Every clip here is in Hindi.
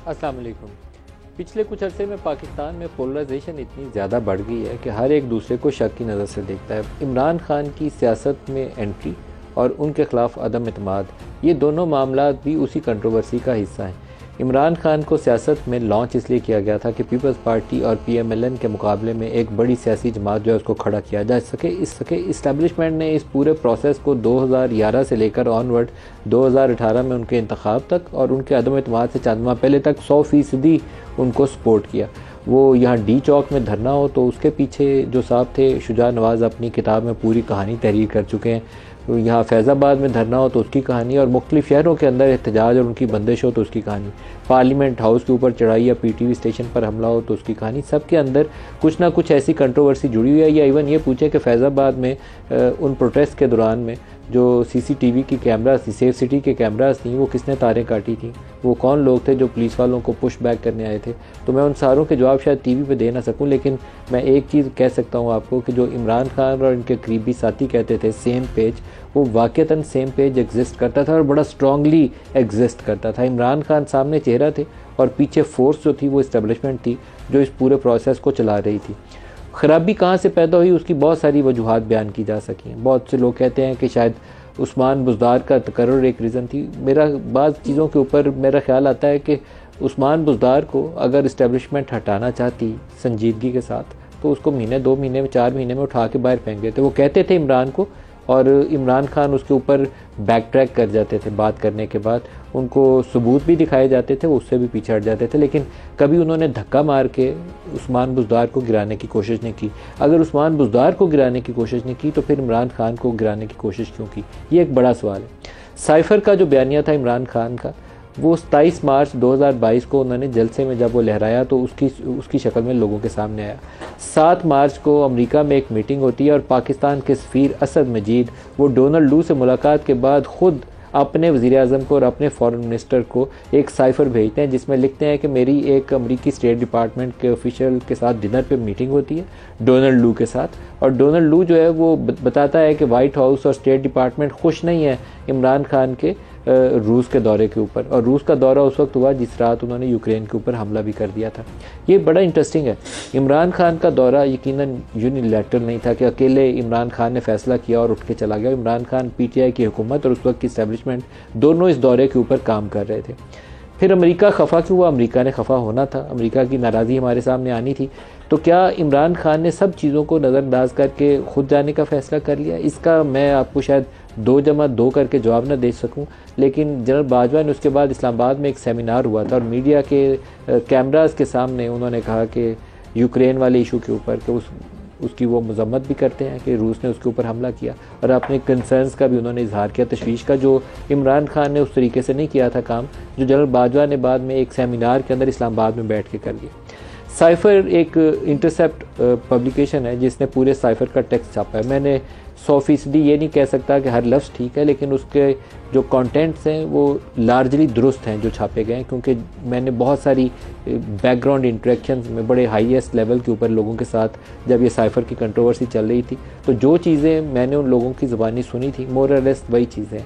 अस्सलाम वालेकुम। पिछले कुछ अरसे में पाकिस्तान में पोलराइजेशन इतनी ज़्यादा बढ़ गई है कि हर एक दूसरे को शक की नज़र से देखता है। इमरान खान की सियासत में एंट्री और उनके ख़िलाफ़ अदम एतमाद, ये दोनों मामला भी उसी कंट्रोवर्सी का हिस्सा हैं। इमरान खान को सियासत में लॉन्च इसलिए किया गया था कि पीपल्स पार्टी और PMLN के मुकाबले में एक बड़ी सियासी जमात जो है उसको खड़ा किया जा सके। इस्टेब्लिशमेंट ने इस पूरे प्रोसेस को 2011 से लेकर ऑनवर्ड 2018 में उनके इंतखाब तक और उनके अदम एतमाद से चंद माह पहले तक 100% उनको सपोर्ट किया। वो यहाँ डी चौक में धरना हो तो उसके पीछे जो साहब थे शुजा नवाज़ अपनी किताब में पूरी कहानी तहरीर कर चुके हैं। यहाँ फैज़ाबाद में धरना हो तो उसकी कहानी, और मुख्तलिफ शहरों के अंदर एहतजाज और उनकी बंदिश हो तो उसकी कहानी, पार्लियामेंट हाउस के ऊपर चढ़ाई या PTV स्टेशन पर हमला हो तो उसकी कहानी, सबके अंदर कुछ ना कुछ ऐसी कंट्रोवर्सी जुड़ी हुई है। या इवन ये पूछे कि फैज़ाबाद में उन प्रोटेस्ट के दौरान में जो CCTV की कैमरास थी, सेफ सिटी के कैमरास थी, वो किसने तारें काटी थी, वो कौन लोग थे जो पुलिस वालों को पुश बैक करने आए थे। तो मैं उन सारों के जवाब शायद TV पे दे ना सकूं, लेकिन मैं एक चीज़ कह सकता हूं आपको कि जो इमरान खान और इनके करीबी साथी कहते थे सेम पेज, वो वाक़तन सेम पेज एग्जिस्ट करता था और बड़ा स्ट्रांगली एग्जिस्ट करता था। इमरान खान सामने चेहरा थे और पीछे फोर्स जो थी वो इस्टेब्लिशमेंट थी जो इस पूरे प्रोसेस को चला रही थी। ख़राबी कहाँ से पैदा हुई उसकी बहुत सारी वजूहात बयान की जा सकी हैं। बहुत से लोग कहते हैं कि शायद उस्मान बुज़दार का तकर्रुर एक रीज़न थी। मेरा बाज़ चीज़ों के ऊपर मेरा ख्याल आता है कि उस्मान बुज़दार को अगर इस्टेब्लिशमेंट हटाना चाहती संजीदगी के साथ तो उसको महीने 2 महीने में 4 महीने में उठा के बाहर फेंक देते। वो कहते थे इमरान को, और इमरान खान उसके ऊपर बैक ट्रैक कर जाते थे। बात करने के बाद उनको सबूत भी दिखाए जाते थे, वो उससे भी पीछे हट जाते थे, लेकिन कभी उन्होंने धक्का मार के उस्मान बुज़दार को गिराने की कोशिश नहीं की। अगर उस्मान बुज़दार को गिराने की कोशिश नहीं की तो फिर इमरान खान को गिराने की कोशिश क्यों की, ये एक बड़ा सवाल है। साइफ़र का जो बयानिया था इमरान खान का, वो 27 मार्च 2022 को उन्होंने जलसे में जब वो लहराया तो उसकी शक्ल में लोगों के सामने आया। 7 मार्च को अमेरिका में एक मीटिंग होती है और पाकिस्तान के सफ़ीर असद मजीद वो डोनाल्ड लू से मुलाकात के बाद ख़ुद अपने वज़ीर-ए-आज़म को और अपने फॉरेन मिनिस्टर को एक साइफ़र भेजते हैं जिसमें लिखते हैं कि मेरी एक अमेरिकी स्टेट डिपार्टमेंट के ऑफिशियल के साथ डिनर पे मीटिंग होती है डोनाल्ड लू के साथ, और डोनाल्ड लू जो है वो बताता है कि वाइट हाउस और स्टेट डिपार्टमेंट खुश नहीं है इमरान खान के रूस के दौरे के ऊपर। और रूस का दौरा उस वक्त हुआ जिस रात उन्होंने यूक्रेन के ऊपर हमला भी कर दिया था। ये बड़ा इंटरेस्टिंग है। इमरान खान का दौरा यकीनन यूनिलैटरल नहीं था कि अकेले इमरान खान ने फैसला किया और उठ के चला गया। इमरान खान PTI की हुकूमत और उस वक्त की इस्टेब्लिशमेंट दोनों इस दौरे के ऊपर काम कर रहे थे। फिर अमेरिका खफा क्यों हुआ? अमेरिका ने खफा होना था, अमेरिका की नाराज़गी हमारे सामने आनी थी। तो क्या इमरान खान ने सब चीज़ों को नज़रअंदाज करके खुद जाने का फ़ैसला कर लिया? इसका मैं आपको शायद 2+2 करके जवाब ना दे सकूं, लेकिन जनरल बाजवा ने उसके बाद इस्लामाबाद में एक सेमिनार हुआ था और मीडिया के कैमरास के सामने उन्होंने कहा कि यूक्रेन वाले इशू के ऊपर कि उसकी वो मजम्मत भी करते हैं कि रूस ने उसके ऊपर हमला किया, और अपने कंसर्न्स का भी उन्होंने इजहार किया, तशवीश का, जो इमरान खान ने उस तरीके से नहीं किया था काम जो जनरल बाजवा ने बाद में एक सेमिनार के अंदर इस्लामाबाद में बैठ के कर लिया। साइफ़र एक इंटरसेप्ट पब्लिकेशन है जिसने पूरे साइफ़र का टेक्स्ट छापा है। मैंने 100% ये नहीं कह सकता कि हर लफ्ज़ ठीक है, लेकिन उसके जो कंटेंट्स हैं वो लार्जली दुरुस्त हैं जो छापे गए हैं, क्योंकि मैंने बहुत सारी बैकग्राउंड इंटरेक्शंस में बड़े हाईएस्ट लेवल के ऊपर लोगों के साथ जब ये साइफ़र की कंट्रोवर्सी चल रही थी तो जो चीज़ें मैंने उन लोगों की ज़ुबानी सुनी थी मोर और लेस वही चीज़ें।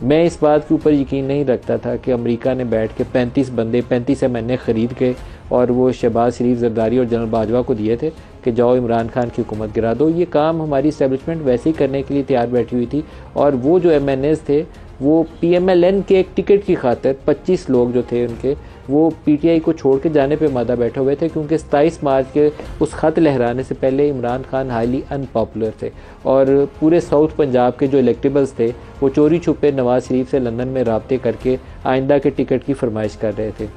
मैं इस बात के ऊपर यकीन नहीं रखता था कि अमेरिका ने बैठ के 35 MNA ख़रीद के और वो शहबाज शरीफ, जरदारी और जनरल बाजवा को दिए थे कि जाओ इमरान खान की हुकूमत गिरा दो। ये काम हमारी इस्टेब्लिशमेंट वैसे ही करने के लिए तैयार बैठी हुई थी, और वो जो MNAs थे वो PMLN के एक टिकट की खातिर 25 लोग जो थे उनके, वो PTI को छोड़ के जाने पे मादा बैठे हुए थे, क्योंकि 27 मार्च के उस ख़त लहराने से पहले इमरान खान हाईली अनपॉपुलर थे और पूरे साउथ पंजाब के जो इलेक्टेबल्स थे वो चोरी छुपे नवाज शरीफ से लंदन में राब्ते करके आइंदा के टिकट की फरमाइश कर रहे थे।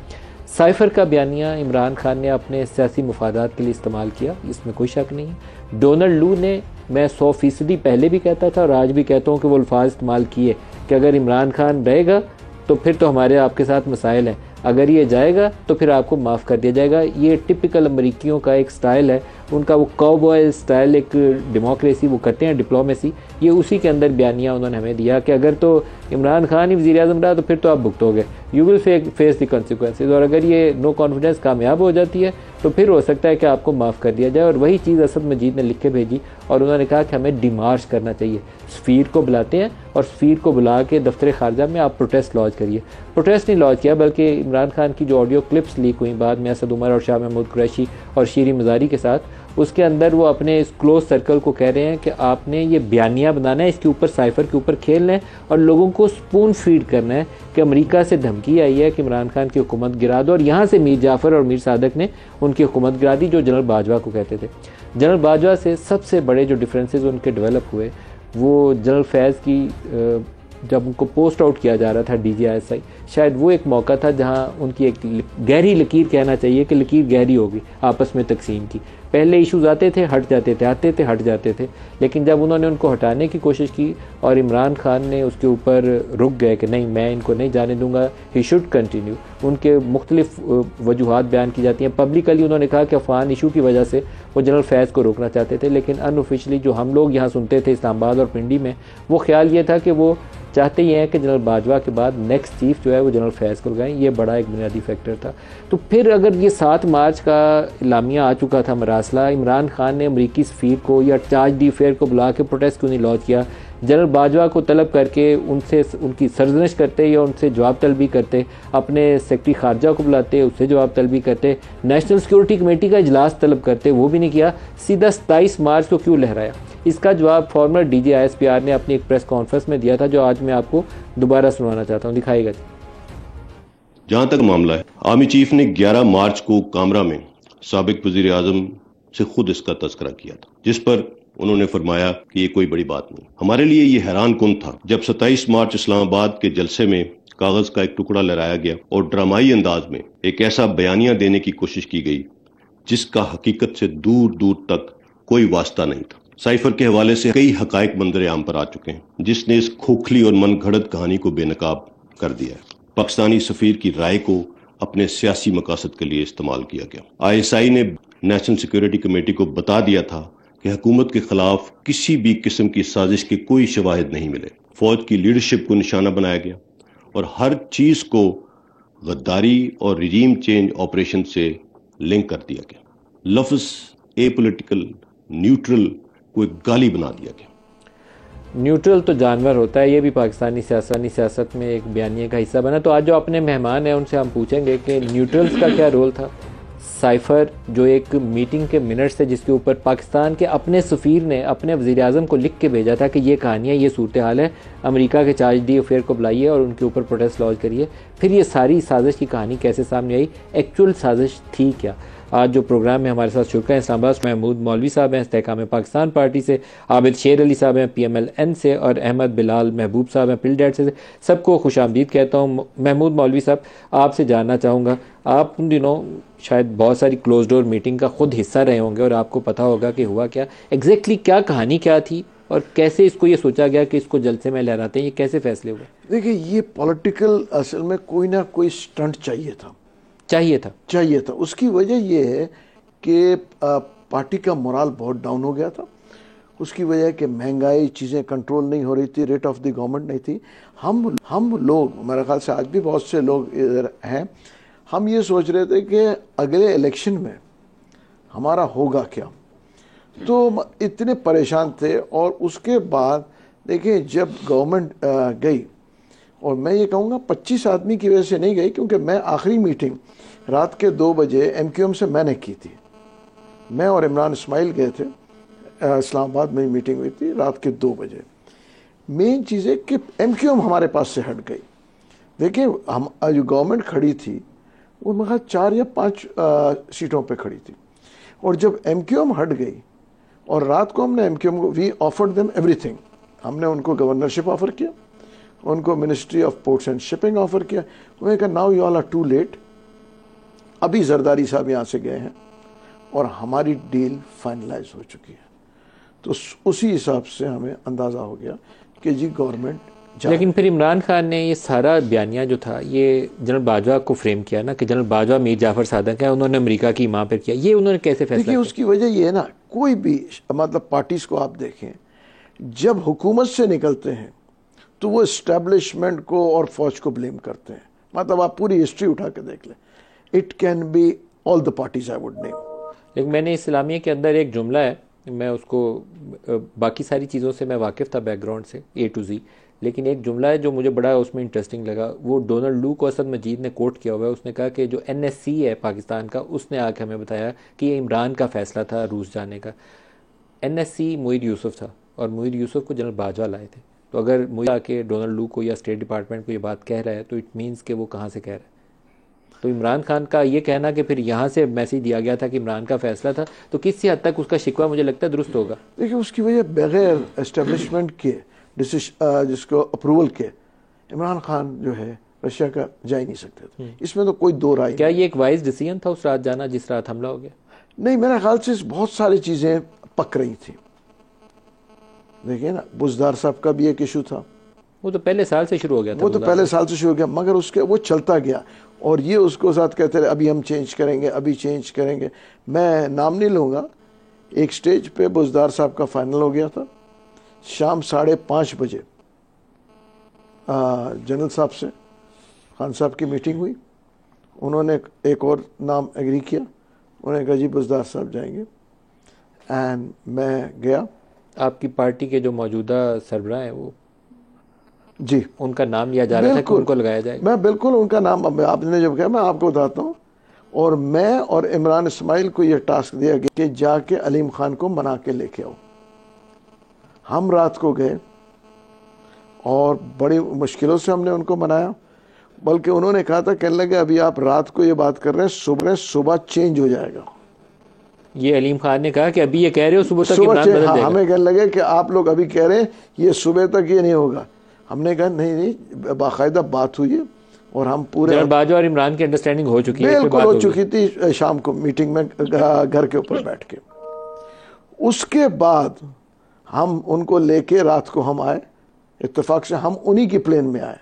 साइफ़र का बयानिया इमरान खान ने अपने सियासी मुफादात के लिए इस्तेमाल किया, इसमें कोई शक नहीं है। डोनाल्ड लू ने, मैं 100% पहले भी कहता था और आज भी कहता हूँ कि वो अल्फाज इस्तेमाल किए कि अगर इमरान खान रहेगा तो फिर तो हमारे आपके साथ मसाइल हैं, अगर ये जाएगा तो फिर आपको माफ़ कर दिया जाएगा। ये टिपिकल अमरीकियों का एक स्टाइल है, उनका वो काउबॉय स्टाइल, एक डेमोक्रेसी वो करते हैं, डिप्लोमेसी, ये उसी के अंदर बयानिया उन्होंने हमें दिया कि अगर तो इमरान खान ही वज़ीर-ए-आज़म रहा तो फिर तो आप भुगतोगे, you will face the consequences, और अगर ये नो कॉन्फिडेंस कामयाब हो जाती है तो फिर हो सकता है कि आपको माफ़ कर दिया जाए। और वही चीज़ असद मजीद ने लिख के भेजी और उन्होंने कहा कि हमें डिमार्च करना चाहिए। सफ़ीर को बुलाते हैं और सफ़ीर को बुला के दफ्तर खारजा में आप प्रोटेस्ट लॉन्च करिए। प्रोटेस्ट नहीं लॉन्च किया बल्कि इमरान खान की जो ऑडियो क्लिप्स लीक हुई बाद में असद उमर और शाह महमूद कुरैशी और शीरी मज़ारी के साथ, उसके अंदर वो अपने इस क्लोज सर्कल को कह रहे हैं कि आपने ये बयानिया बनाना है, इसके ऊपर साइफर के ऊपर खेलना है और लोगों को स्पून फीड करना है कि अमेरिका से धमकी आई है कि इमरान खान की हुकूमत गिरा दो। और यहाँ से मीर जाफ़र और मीर सादक ने उनकी हुकूमत गिरा दी, जो जनरल बाजवा को कहते थे। जनरल बाजवा से सबसे बड़े जो डिफरेंसेस उनके डेवलप हुए वो जनरल फैज़ की जब उनको पोस्ट आउट किया जा रहा था DGISI, शायद वो एक मौका था जहां उनकी एक गहरी लकीर, कहना चाहिए कि लकीर गहरी होगी आपस में तकसीम की। पहले इश्यूज आते थे हट जाते थे, आते थे हट जाते थे, लेकिन जब उन्होंने उनको हटाने की कोशिश की और इमरान खान ने उसके ऊपर रुक गए कि नहीं मैं इनको नहीं जाने दूंगा, ही शुड कंटिन्यू, उनके मुख्तलिफ वजूहात बयान की जाती हैं। पब्लिकली उन्होंने कहा कि अफगान इशू की वजह से वो जनरल फैज़ को रोकना चाहते थे, लेकिन अनऑफिशियली जो हम लोग यहाँ सुनते थे इस्लामाबाद और पिंडी में, वो ख्याल ये था कि वो चाहते ही हैं कि जनरल बाजवा के बाद नेक्स्ट चीफ जो है वो जनरल फैज़ को लगाएं। ये बड़ा एक बुनियादी फैक्टर था। तो फिर अगर ये 7 मार्च का इलामिया आ चुका था मरासला, इमरान खान ने अमरीकी सफ़ीर को या चार्ज डी फेयर को बुला के प्रोटेस्ट क्यों नहीं लॉन्च किया, जनरल बाजवा को तलब करके उनसे उनकी सरजनिश करते या उनसे जवाब तलबी करते, अपने सेक्रेटरी खारजा को बुलाते उससे जवाब तलबी करते, नेशनल सिक्योरिटी कमेटी का इजलास तलब करते, वो भी नहीं किया, सीधा 27 मार्च को क्यों लहराया। इसका जवाब फॉर्मर DGISPR ने अपनी एक प्रेस कॉन्फ्रेंस में दिया था, जो आज मैं आपको दोबारा सुनवाना चाहता हूँ। दिखाएगा। जहां तक मामला है, आर्मी चीफ ने 11 मार्च को कामरा में साबिक वजीर आजम से खुद इसका तस्करा किया था, जिस पर उन्होंने फरमाया कि ये कोई बड़ी बात नहीं। हमारे लिए ये हैरान कुन था जब 27 मार्च इस्लामाबाद के जलसे में कागज का एक टुकड़ा लहराया गया और ड्रामाई अंदाज में एक ऐसा बयानिया देने की कोशिश की गई जिसका हकीकत से दूर दूर तक कोई वास्ता नहीं था। साइफर के हवाले से कई हकायक मंजर आम पर आ चुके हैं, जिसने इस खोखली और मनगढ़ंत कहानी को बेनकाब कर दिया है। पाकिस्तानी सफीर की राय को अपने सियासी मकासद के लिए इस्तेमाल किया गया। ISI ने नेशनल सिक्योरिटी कमेटी को बता दिया था कि हुकूमत के खिलाफ किसी भी किस्म की साजिश के कोई शवाहिद नहीं मिले। फौज की लीडरशिप को निशाना बनाया गया और हर चीज को गद्दारी और रिजीम चेंज ऑपरेशन से लिंक कर दिया गया। लफ्ज एपॉलिटिकल न्यूट्रल को एक गाली बना दिया गया। न्यूट्रल तो जानवर होता है, ये भी पाकिस्तानी सियासत में एक बयानिए का हिस्सा बना। तो आज जो अपने मेहमान हैं उनसे हम पूछेंगे कि न्यूट्रल्स का क्या रोल था। साइफर जो एक मीटिंग के मिनट्स थे जिसके ऊपर पाकिस्तान के अपने सफ़ीर ने अपने वज़ीर आज़म को लिख के भेजा था कि ये कहानियाँ, ये सूरत हाल है, अमेरिका के चार्ज डी अफेयर को बुलाइए और उनके ऊपर प्रोटेस्ट लॉन्च करिए। फिर ये सारी साजिश की कहानी कैसे सामने आई, एक्चुअल साजिश थी क्या। आज जो प्रोग्राम में हमारे साथ शुरा हैं इस्लामाबाद महमूद मौलवी साहब हैं इस्तेहकाम पाकिस्तान पार्टी से, आबिद शेर अली साहब हैं PMLN से, और अहमद बिलाल महबूब साहब हैं पिलडेट से। सबको खुश आमदीद कहता हूँ। महमूद मौलवी साहब, आपसे जानना चाहूँगा, आप उन दिनों शायद बहुत सारी क्लोज डोर मीटिंग का खुद हिस्सा रहे होंगे और आपको पता होगा कि हुआ क्या, एग्जैक्टली क्या कहानी क्या थी और कैसे इसको ये सोचा गया कि इसको जलसे में लहराते हैं, ये कैसे फैसले हुए। देखिए, ये पॉलिटिकल असल में कोई ना कोई स्टंट चाहिए था। उसकी वजह ये है कि पार्टी का मोराल बहुत डाउन हो गया था। उसकी वजह कि महंगाई, चीज़ें कंट्रोल नहीं हो रही थी, रेट ऑफ द गवर्नमेंट नहीं थी। हम लोग, मेरे ख्याल से आज भी बहुत से लोग इधर हैं, हम ये सोच रहे थे कि अगले इलेक्शन में हमारा होगा क्या, तो इतने परेशान थे। और उसके बाद देखिए, जब गवर्नमेंट गई, और मैं ये कहूँगा 25 आदमी की वजह से नहीं गई, क्योंकि मैं आखिरी मीटिंग रात के 2 बजे MQM से मैंने की थी। मैं और इमरान इस्माइल गए थे, इस्लामाबाद में मीटिंग हुई थी रात के 2 बजे। मेन चीज़ है कि MQM हमारे पास से हट गई। देखिए, हम जो गवर्नमेंट खड़ी थी वो मगर 4 या 5 सीटों पे खड़ी थी, और जब MQM हट गई और रात को हमने MQM को, वी ऑफर्ड देम एवरीथिंग। हमने उनको गवर्नरशिप ऑफर किया, उनको ministry of ports and shipping offer किया। उन्होंने कहा now you all are too late. अभी जरदारी साहब यहाँ से गए हैं और हमारी डील फाइनलाइज हो चुकी है। तो उसी हिसाब से हमें अंदाज़ा हो गया कि जी गवर्नमेंट। लेकिन फिर इमरान खान ने ये सारा बयानिया जो था ये जनरल बाजवा को फ्रेम किया ना, कि जनरल बाजवा मीर जाफ़र सादक है, उन्होंने अमेरिका की माँ पर किया। ये उन्होंने कैसे फैसला किया? उसकी वजह ये है ना, कोई भी मतलब पार्टीज को आप देखें, जब हुकूमत से निकलते हैं तो वो इस्टेब्लिशमेंट को और फौज को ब्लेम करते हैं। मतलब आप पूरी हिस्ट्री उठा के देख लें, it can be all the parties I would name. लेकिन मैंने इस्लामिया के अंदर एक जुमला है, मैं उसको बाकी सारी चीज़ों से मैं वाकिफ़ था बैकग्राउंड से A to Z, लेकिन एक जुमला है जो मुझे बड़ा उसमें इंटरेस्टिंग लगा, वो डोनाल्ड लू को असद मजीद ने कोट किया हुआ है। उसने कहा कि जो NSC है पाकिस्तान का, उसने आके हमें बताया कि ये इमरान का फ़ैसला था रूस जाने का। NSC मुईद यूसुफ था और मुईद यूसुफ को जनरल बाजवा लाए थे। तो अगर मुझे आके डोनाल्ड लू को या स्टेट डिपार्टमेंट को ये बात कह रहा है तो इट मीन्स कि वो कहाँ से कह रहा है। तो इमरान खान का ये कहना कि फिर यहाँ से मैसेज दिया गया था कि इमरान का फैसला था, तो किसी हद तक उसका शिकवा मुझे लगता है दुरुस्त होगा। देखिए उसकी वजह बगैर एस्टेब्लिशमेंट के जिसको अप्रूवल के इमरान खान जो है रशिया का जा ही नहीं सकते थे, इसमें तो कोई दो राय। क्या ये एक वाइज डिसीजन था उस रात जाना जिस रात हमला हो गया? नहीं, मेरे ख्याल से बहुत सारी चीज़ें पक रही थी। देखिए ना, बुजदार साहब का भी एक इशू था, वो तो पहले साल से शुरू हो गया था। वो तो पहले साल से शुरू हो गया, मगर उसके वो चलता गया और ये उसको साथ कहते रहे अभी हम चेंज करेंगे, अभी चेंज करेंगे। मैं नाम नहीं लूँगा, एक स्टेज पे बुजदार साहब का फाइनल हो गया था, शाम 5:30 बजे जनरल साहब से खान साहब की मीटिंग हुई। उन्होंने एक और नाम एग्री किया, उन्होंने कहा जी बुजदार साहब जाएंगे, एंड मैं गया। आपकी पार्टी के जो मौजूदा सरबराह हैं वो जी, उनका नाम लिया जा रहा था कि उनको लगाया जाएगा? मैं बिल्कुल उनका नाम, आपने जब कहा मैं आपको बताता हूँ। और मैं और इमरान इस्माइल को यह टास्क दिया गया कि जाके अलीम खान को मना के लेके आओ। हम रात को गए और बड़ी मुश्किलों से हमने उनको मनाया, बल्कि उन्होंने कहा था, कहने लगे अभी आप रात को ये बात कर रहे हैं, सुबह चेंज हो जाएगा। ये अलीम खान ने कहा कि अभी ये कह रहे हो सुबह तक इमरान बदल देगा। हमें कहने लगे कि आप लोग अभी कह रहे हैं ये सुबह तक ये नहीं होगा। हमने कहा नहीं, बाकायदा बात हुई है और हम पूरे बाजवा और इमरान की अंडरस्टैंडिंग हो चुकी है, बिल्कुल हो चुकी थी शाम को मीटिंग में घर के ऊपर बैठ के। उसके बाद हम उनको लेके रात को हम आए, इत्तेफाक से हम उन्हीं की प्लेन में आए,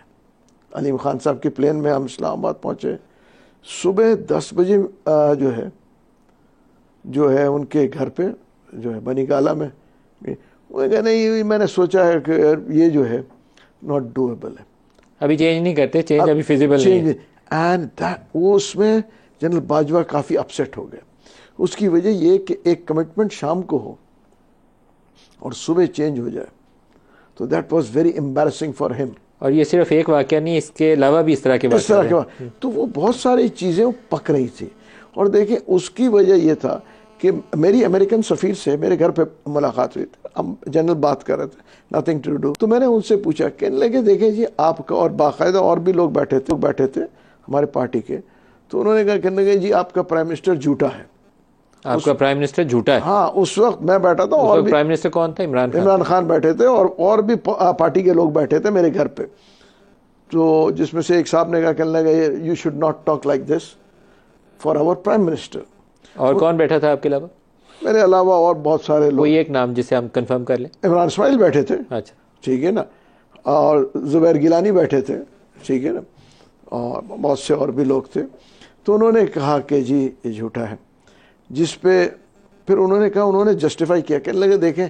अलीम खान साहब की प्लेन में हम इस्लामाबाद पहुंचे। सुबह 10 बजे जो है उनके घर पे जो है बनी गाला में, वो कहा नहीं मैंने सोचा है कि ये जो है नॉट डूएबल है, अभी चेंज नहीं करते, चेंज अभी फिजिबल नहीं है। एंड वो उसमें जनरल बाजवा काफ़ी अपसेट हो गए। उसकी वजह ये कि एक कमिटमेंट शाम को हो और सुबह चेंज हो जाए, तो that was very embarrassing for him. और ये सिर्फ एक वाकया नहीं, इसके अलावा भी इस तरह के वाकया, तो वो बहुत सारी चीज़ें पक रही थी। और देखिए उसकी वजह ये था कि मेरी अमेरिकन सफ़ीर से मेरे घर पे मुलाकात हुई थी, हम जनरल बात कर रहे थे, नथिंग टू डू। तो मैंने उनसे पूछा, कहने लगे देखें जी आपका, और बाकायदा और भी लोग बैठे थे हमारे पार्टी के, तो उन्होंने कहा, कहने लगे जी आपका प्राइम मिनिस्टर झूठा है। आपका प्राइम मिनिस्टर झूठा है? हाँ, उस वक्त मैं बैठा था और प्राइम मिनिस्टर कौन था? इमरान खान बैठे थे और भी पार्टी के लोग बैठे थे मेरे घर पे। तो जिसमें से एक साहब ने कहा, कहने लगे you should not talk like this for our prime minister. और कौन बैठा था आपके अलावा? मेरे अलावा और बहुत सारे लोग। कोई एक नाम जिसे हम कंफर्म कर लें? इमरान इस्माइल बैठे थे। अच्छा, ठीक है ना, और जुबैर गिलानी बैठे थे, ठीक है ना, और बहुत से और भी लोग थे। तो उन्होंने कहा कि जी ये झूठा है, जिस पे फिर उन्होंने कहा, उन्होंने जस्टिफाई किया, कहने लगे देखें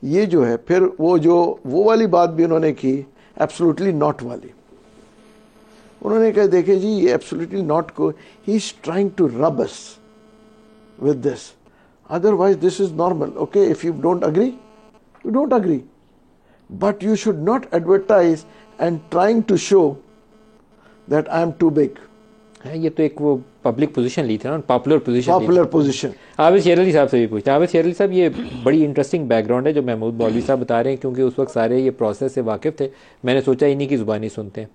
ये जो है, फिर वो वाली बात भी उन्होंने की, एब्सोल्युटली नॉट वाली। उन्होंने कहा देखें जी ये एब्सोल्युटली नॉट को he is trying to rub us with this, otherwise this is normal. Okay, if you don't agree, you don't agree, but you should not advertise and trying to show that I am too big. ये तो एक वो पब्लिक पोजीशन ली थी ना, पॉपुलर पोजीशन। आबिद शेर अली साहब से भी पूछते हैं। आबिद शेर अली साहब, ये बड़ी इंटरेस्टिंग बैकग्राउंड है जो महमूद मौलवी साहब बता रहे हैं, क्योंकि उस वक्त सारे ये प्रोसेस से वाकिफ़ थे। मैंने सोचा इन्हीं की ज़ुबानी सुनते हैं।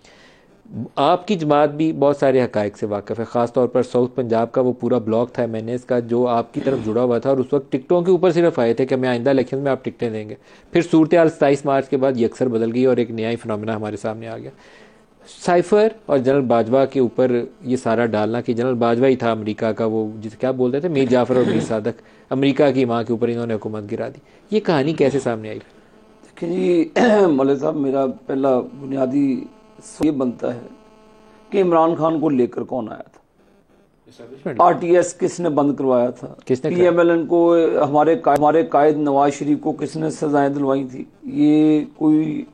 आपकी जमात भी बहुत सारे हक़ाइक़ से वाकिफ़ है, ख़ास तौर पर साउथ पंजाब का वो पूरा ब्लॉक था मैंने इसका जो आपकी तरफ जुड़ा हुआ था, और उस वक्त टिकटों के ऊपर सिर्फ आए थे कि हमें आइंदा इलेक्शन में आप टिकटें देंगे। फिर सूरत हाल 27 मार्च के बाद यकसर बदल गई और एक नया ही फिनोमेना हमारे सामने आ गया। साइफर और जनरल बाजवा के ऊपर ये सारा डालना कि जनरल बाजवा ही था अमेरिका का, वो जिसे क्या बोलते थे, मीर जाफ़र और मीर सादक, अमेरिका की माँ के ऊपर इन्होंने हुकूमत गिरा दी। ये कहानी कैसे सामने आई? देखिए जी मौलवी साहब, मेरा पहला बुनियादी ये बनता है कि इमरान खान को लेकर कौन आया था? RTS किसने बंद करवाया था? PMLN को, हमारे कायद नवाज शरीफ को किसने सजाएं दिलवाई थी? ये कोई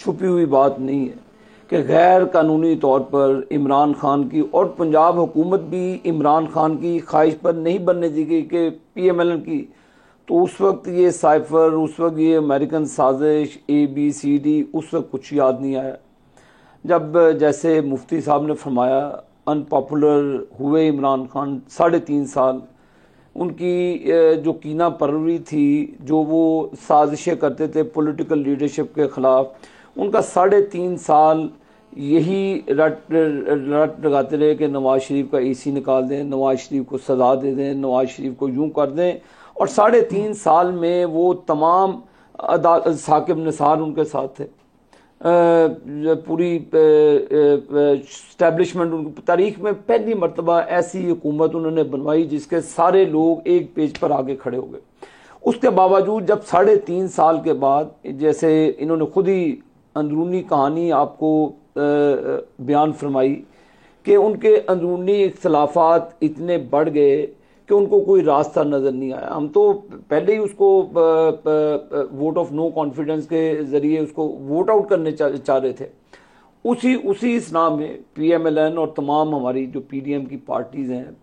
छुपी हुई बात नहीं है कि गैर कानूनी तौर पर इमरान खान की, और पंजाब हुकूमत भी इमरान खान की ख्वाहिश पर नहीं बनने दी गई कि PMLN की तो उस वक्त ये साइफर, उस वक्त ये अमेरिकन साजिश, ABCD, उस वक्त कुछ याद नहीं आया। जब जैसे मुफ्ती साहब ने फरमाया अनपॉपुलर हुए इमरान खान 3.5 साल, उनकी जो कीना परवरी थी, जो वो साजिशें करते थे पॉलिटिकल लीडरशिप के ख़िलाफ़, उनका 3.5 साल यही रट लगाते रहे कि नवाज शरीफ का EC निकाल दें, नवाज शरीफ को सज़ा दे दें, नवाज शरीफ को यूं कर दें। और 3.5 साल में वो तमाम साकिब निसार उनके साथ थे, पूरी इस्टेब्लिशमेंट उनकी तारीख में पहली मरतबा ऐसी हुकूमत उन्होंने बनवाई जिसके सारे लोग एक पेज पर आगे खड़े हो गए। उसके बावजूद जब 3.5 साल के बाद, जैसे इन्होंने खुद ही अंदरूनी कहानी आपको बयान फरमाई कि उनके अंदरूनी इख्तलाफात इतने बढ़ गए कि उनको कोई रास्ता नज़र नहीं आया। हम तो पहले ही उसको वोट ऑफ नो कॉन्फिडेंस के ज़रिए उसको वोट आउट करने चाह रहे थे। उसी इसना में PMLN और तमाम हमारी जो PDM की पार्टीज़ हैं,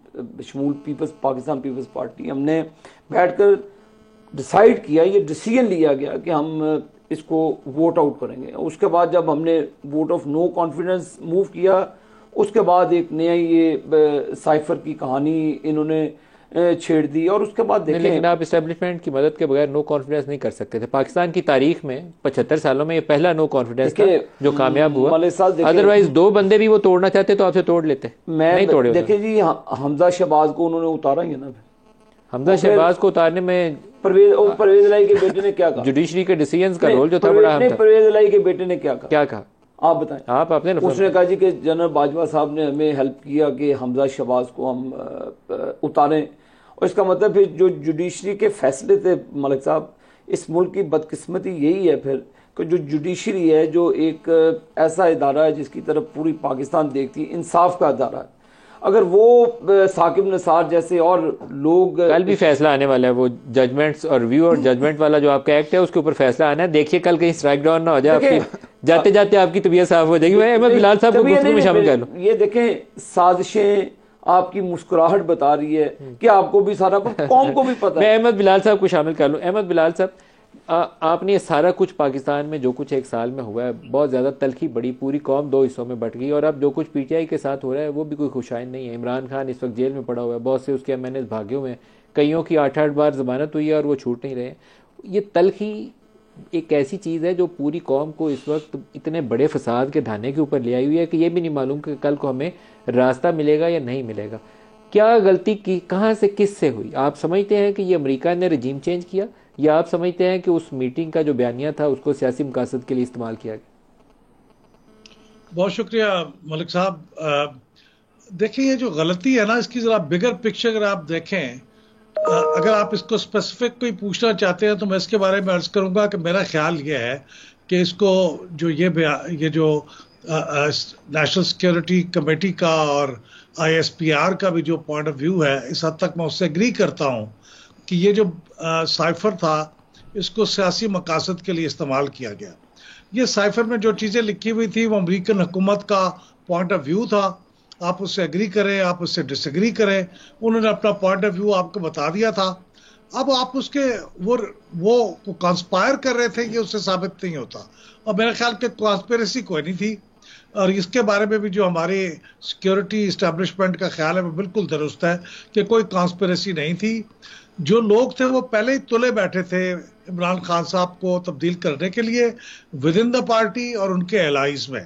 शमूल पाकिस्तान पीपल्स पार्टी, हमने बैठकर डिसाइड किया, ये डिसीजन लिया गया कि हम इसको वोट आउट करेंगे। उसके बाद जब हमने vote of no confidence move किया, उसके बाद एक नया ये साइफर की कहानी इन्होंने छेड़ दी। और उसके बाद देखें, लेकिन आप इस्टेब्लिशमेंट की मदद के बगैर नो कॉन्फिडेंस नहीं कर सकते थे। पाकिस्तान की तारीख में 75 सालों में ये पहला नो कॉन्फिडेंस था जो कामयाब हुआ। अदरवाइज 2 बंदे भी वो तोड़ना चाहते तो आपसे तोड़ लेते, नहीं तोड़े। देखें जी, हमजा शहबाज को उन्होंने उतारा ही ना। हमजा शहबाज को उतारने में परवेज इलाही के बेटे ने क्या कहा? जुडिशरी के डिसीजंस का रोल जो था बड़ा अहम था। परवेज इलाही के बेटे ने क्या कहा? आप बताएं। आपने उसने कहा जी कि जनरल बाजवा साहब ने हमें हेल्प किया कि हमजा शहबाज को हम उतारें। और इसका मतलब फिर जो जुडिशरी के फैसले थे मलिक साहब, इस मुल्क की बदकिस्मती यही है फिर कि जो जुडिशरी है, जो एक ऐसा इदारा है जिसकी तरफ पूरी पाकिस्तान देखती है, इंसाफ का इदारा है, अगर वो साकिब निसार जैसे और लोग, कल भी फैसला आने वाला है, वो जजमेंट्स और रिव्यू और जजमेंट वाला जो आपका एक्ट है उसके ऊपर फैसला आना है। देखिए कल कहीं स्ट्राइक डाउन ना हो जाए, आपकी जाते जाते आपकी तबीयत साफ हो जाएगी। अहमद बिलाल साहब को गुफ्तगू में शामिल कर लो। ये देखें, साजिशें, आपकी मुस्कुराहट बता रही है कि आपको भी सारा कुछ, कौम को भी पता है। मैं अहमद बिलाल साहब को शामिल कर लूँ। अहमद बिलाल साहब, आपने ये सारा कुछ पाकिस्तान में जो कुछ 1 साल में हुआ है, बहुत ज़्यादा तलखी बड़ी, पूरी कौम 2 हिस्सों में बट गई। और अब जो कुछ PTI के साथ हो रहा है वो भी कोई खुशाइन नहीं है। इमरान खान इस वक्त जेल में पड़ा हुआ है, बहुत से उसके MNAs भागे हुए हैं, कईयों की 8-8 बार ज़मानत हुई है और वो छूट नहीं रहे। ये तलखी एक ऐसी चीज़ है जो पूरी कौम को इस वक्त इतने बड़े फसाद के धाने के ऊपर ले आई हुई है कि ये भी नहीं मालूम कि कल को हमें रास्ता मिलेगा या नहीं मिलेगा। क्या गलती की, कहाँ से, किस से हुई? आप समझते हैं कि ये अमेरिका ने रजीम चेंज किया, या आप समझते हैं कि उस मीटिंग का जो बयानिया था उसको सियासी मकासद के लिए इस्तेमाल किया गया? बहुत शुक्रिया मलिक साहब। देखिए, ये जो गलती है ना, इसकी जरा बिगर पिक्चर अगर आप देखें, अगर आप इसको स्पेसिफिक कोई पूछना चाहते हैं तो मैं इसके बारे में अर्ज करूंगा कि मेरा ख्याल ये है कि इसको जो ये जो नेशनल सिक्योरिटी कमेटी का और ISPR का भी जो पॉइंट ऑफ व्यू है, इस हद तक मैं उससे एग्री करता हूं कि ये जो साइफर था इसको सियासी मकासद के लिए इस्तेमाल किया गया। ये साइफर में जो चीज़ें लिखी हुई थी वो अमेरिकन हुकूमत का पॉइंट ऑफ व्यू था। आप उससे एग्री करें, आप उससे डिसएग्री करें, उन्होंने अपना पॉइंट ऑफ व्यू आपको बता दिया था। अब आप उसके वो कॉन्स्पायर कर रहे थे, ये उससे साबित नहीं होता। और मेरे ख्याल के कॉन्स्पिरेसी कोई नहीं थी। और इसके बारे में भी जो हमारे सिक्योरिटी इस्टेब्लिशमेंट का ख्याल है वो बिल्कुल दुरुस्त है कि कोई कॉन्स्पिरेसी नहीं थी। जो लोग थे वो पहले ही तुले बैठे थे इमरान खान साहब को तब्दील करने के लिए विद इन द पार्टी और उनके एलाइज में,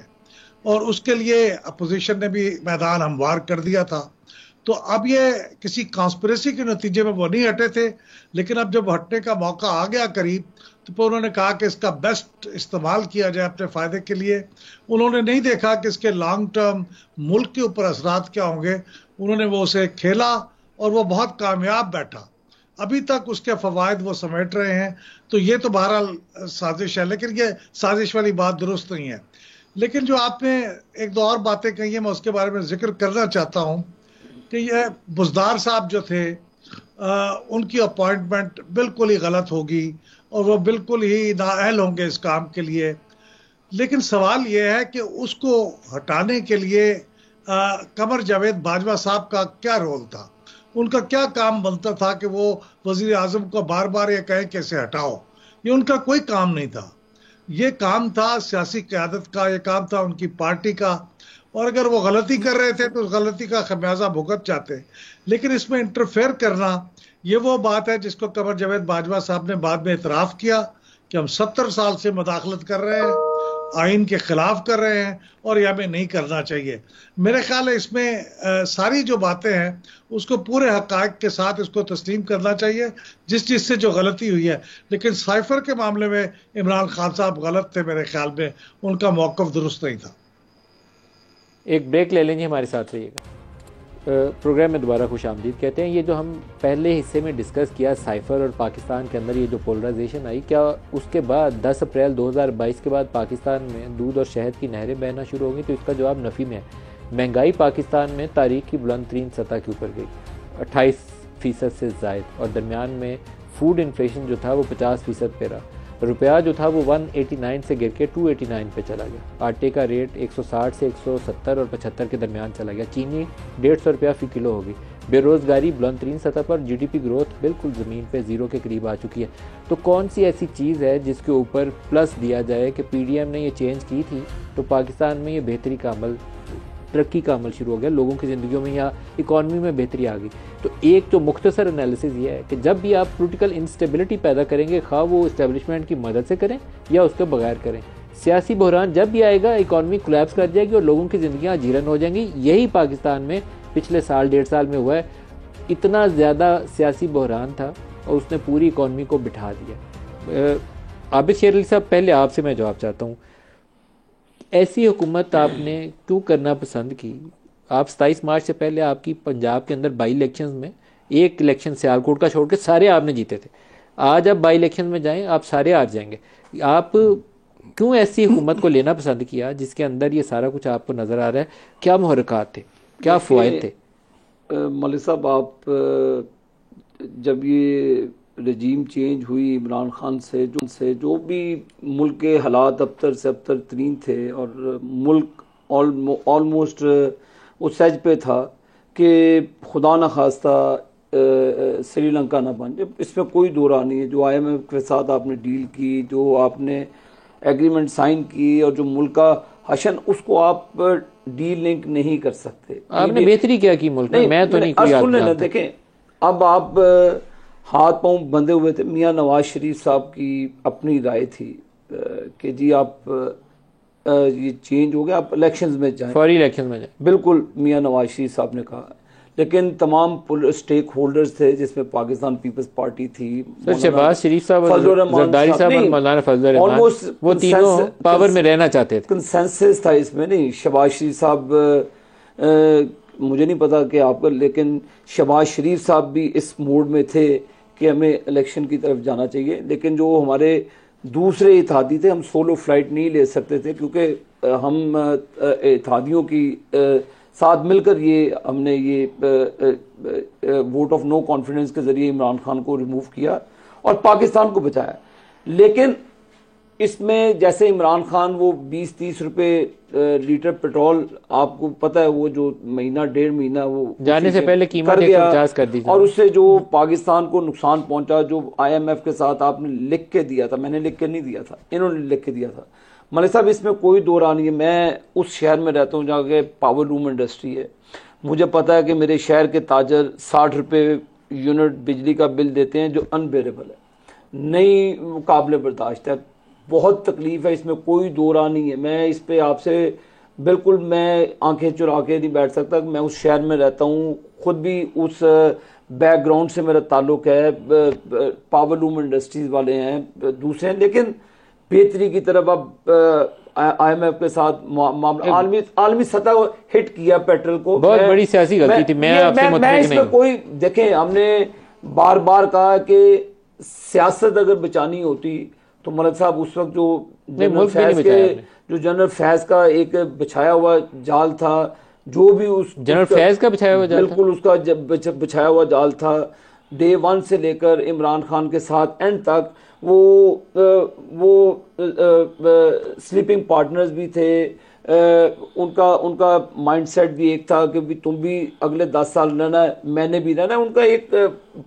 और उसके लिए अपोजिशन ने भी मैदान हमवार कर दिया था। तो अब ये किसी कॉन्स्पिरेसी के नतीजे में वो नहीं हटे थे, लेकिन अब जब हटने का मौका आ गया करीब, तो फिर उन्होंने कहा कि इसका बेस्ट इस्तेमाल किया जाए अपने फ़ायदे के लिए। उन्होंने नहीं देखा कि इसके लॉन्ग टर्म मुल्क के ऊपर असरात क्या होंगे, उन्होंने वो उसे खेला और वो बहुत कामयाब बैठा। अभी तक उसके फ़वाइद वो समेट रहे हैं। तो ये तो बहरहाल साजिश है, लेकिन ये साजिश वाली बात दुरुस्त नहीं है। लेकिन जो आपने 1-2 और बातें कही हैं, मैं उसके बारे में जिक्र करना चाहता हूँ कि ये बुज़दार साहब जो थे, उनकी अपॉइंटमेंट बिल्कुल ही गलत होगी और वो बिल्कुल ही नाअहल होंगे इस काम के लिए। लेकिन सवाल ये है कि उसको हटाने के लिए कमर जावेद बाजवा साहब का क्या रोल था। उनका क्या काम बनता था कि वो वजीर आजम को बार बार ये कहें कैसे हटाओ? ये उनका कोई काम नहीं था। ये काम था सियासी क़यादत का, ये काम था उनकी पार्टी का, और अगर वो गलती कर रहे थे तो उस गलती का खमियाजा भुगत जाते। लेकिन इसमें इंटरफेयर करना, ये वो बात है जिसको कमर जावेद बाजवा साहब ने बाद में इतराफ़ किया कि हम 70 साल से मुदाखलत कर रहे हैं, आइन के खिलाफ कर रहे हैं, और यह हमें नहीं करना चाहिए। मेरे ख्याल है इसमें सारी जो बातें हैं उसको पूरे हक़ाइक़ के साथ इसको तस्लीम करना चाहिए, जिस चीज़ से जो गलती हुई है। लेकिन साइफर के मामले में इमरान खान साहब गलत थे, मेरे ख्याल में उनका मौक़िफ़ दुरुस्त नहीं था। एक ब्रेक ले लेंगे, हमारे साथ रहिएगा। प्रोग्राम में दोबारा खुश आमदीद कहते हैं। ये जो हम पहले हिस्से में डिस्कस किया साइफर और पाकिस्तान के अंदर ये जो पोलराइजेशन आई, क्या उसके बाद 10 अप्रैल 2022 के बाद पाकिस्तान में दूध और शहद की नहरें बहना शुरू हो गई? तो इसका जवाब नफ़ी में है। महंगाई पाकिस्तान में तारीख की बुलंद तरीन सतह के ऊपर गई, 28% से ज़ायद, और दरमियान में फूड इन्फ्लेशन जो था वो 50% पे रहा। रुपया जो था वो 189 से गिर के 289 पे चला गया। आटे का रेट 160 से 170 और 75 के दरमियान चला गया। चीनी 150 रुपया फ़ी किलो होगी। बेरोज़गारी बुलंद तरीन सतह पर, जीडीपी ग्रोथ बिल्कुल ज़मीन पे ज़ीरो के करीब आ चुकी है। तो कौन सी ऐसी चीज़ है जिसके ऊपर प्लस दिया जाए कि पीडीएम ने ये चेंज की थी तो पाकिस्तान में ये बेहतरी का अमल, तरक्की का अमल शुरू हो गया, लोगों की ज़िंदगियों में या इकॉनमी में बेहतरी आ गई? तो एक जो मुख्तसर एनालिसिस ये है कि जब भी आप पॉलिटिकल इंस्टेबिलिटी पैदा करेंगे, खा वो इस्टेब्लिशमेंट की मदद से करें या उसके बगैर करें, सियासी बहरान जब भी आएगा इकॉनमी कोलैप्स कर जाएगी और लोगों की ज़िंदगियाँ जीरन हो जाएंगी। यही पाकिस्तान में पिछले साल 1.5 साल में हुआ है। इतना ज़्यादा सियासी बहरान था और उसने पूरी इकॉनमी को बिठा दिया। आबिद शेर अली साहब, पहले आपसे मैं जवाब चाहता हूँ, ऐसी हुकूमत आपने क्यों करना पसंद की? आप 27 मार्च से पहले आपकी पंजाब के अंदर बाई इलेक्शंस में एक इलेक्शन सियालकोट का छोड़ के सारे आपने जीते थे। आज अब बाई इलेक्शन में जाएं आप सारे हार जाएंगे। आप क्यों ऐसी हुकूमत को लेना पसंद किया जिसके अंदर ये सारा कुछ आपको नज़र आ रहा है? क्या मुहर्रकात थे, क्या फ़वाइद थे? मलिक साहब, आप जब ये रजीम चेंज हुई इमरान खान से जो भी मुल्क के हालात अबतर से अबतर तरीन थे और मुल्क ऑलमोस्ट उस सज पे था कि खुदा न खास्ता श्रीलंका ना बन जाए, इसमें कोई दो राह नहीं है। जो IMF के साथ आपने डील की, जो आपने एग्रीमेंट साइन की, और जो मुल्क का हशन, उसको आप डील लिंक नहीं कर सकते। आपने बेहतरी क्या की मुल्क में? मैं तो नहीं। देखें, अब आप हाथ पांव बंधे हुए थे। मियाँ नवाज शरीफ साहब की अपनी राय थी कि जी आप ये चेंज हो गया, आप इलेक्शंस में जाएं, फौरी इलेक्शन में जाएं। बिल्कुल मियाँ नवाज शरीफ साहब ने कहा, लेकिन तमाम स्टेक होल्डर्स थे जिसमें पाकिस्तान पीपल्स पार्टी थी, शहबाज शरीफ साहब, जरदारी साहब, मौलाना फजल रहमान, ऑलमोस्ट वो तीनों पावर में रहना चाहते थे। कंसेंसस था इसमें। नहीं, शहबाज शरीफ साहब, मुझे नहीं पता कि आपका, लेकिन शहबाज शरीफ साहब भी इस मोड में थे कि हमें इलेक्शन की तरफ जाना चाहिए। लेकिन जो हमारे दूसरे इत्तेहादी थे, हम सोलो फ्लाइट नहीं ले सकते थे, क्योंकि हम इत्तेहादियों की साथ मिलकर हमने ये वोट ऑफ नो कॉन्फिडेंस के जरिए इमरान खान को रिमूव किया और पाकिस्तान को बचाया। लेकिन इसमें जैसे इमरान खान वो 20-30 रुपए लीटर पेट्रोल, आपको पता है वो जो महीना 1.5 महीना वो जाने से पहले कीमत 150 कर दी, और उससे जो पाकिस्तान को नुकसान पहुंचा, जो IMF के साथ आपने लिख के दिया था, मैंने लिख के नहीं दिया था, इन्होंने लिख के दिया था। मलिक साहब, इसमें कोई दो राह नहीं है। मैं उस शहर में रहता हूँ जहाँ के पावर लूम इंडस्ट्री है। मुझे पता है कि मेरे शहर के ताजर 60 रुपये यूनिट बिजली का बिल देते हैं, जो अनबेरेबल है, नहीं काबिल बर्दाश्त है। बहुत तकलीफ है, इसमें कोई दो राह नहीं है। मैं इस पे आपसे बिल्कुल, मैं आंखें चुरा के नहीं बैठ सकता। मैं उस शहर में रहता हूँ, खुद भी उस बैकग्राउंड से मेरा ताल्लुक है, पावर लूम इंडस्ट्रीज वाले हैं, दूसरे हैं। लेकिन बेहतरी की तरफ अब IMF के साथ मामला आलमी सतह को हिट किया पेट्रोल को। बहुत बड़ी सियासी गलती थी। मैं इसमें कोई, देखें, हमने बार बार कहा कि सियासत अगर बचानी होती तो मलिक साहब उस वक्त जो जनरल फैज का एक बिछाया हुआ जाल था, जो भी उस जनरल फैज का बिछाया हुआ जाल, बिल्कुल उसका बिछाया हुआ जाल था। डे 1 से लेकर इमरान खान के साथ एंड तक वो स्लीपिंग पार्टनर्स भी थे, उनका माइंडसेट भी एक था कि भी तुम भी अगले 10 साल रहना है, मैंने भी रहना है। उनका एक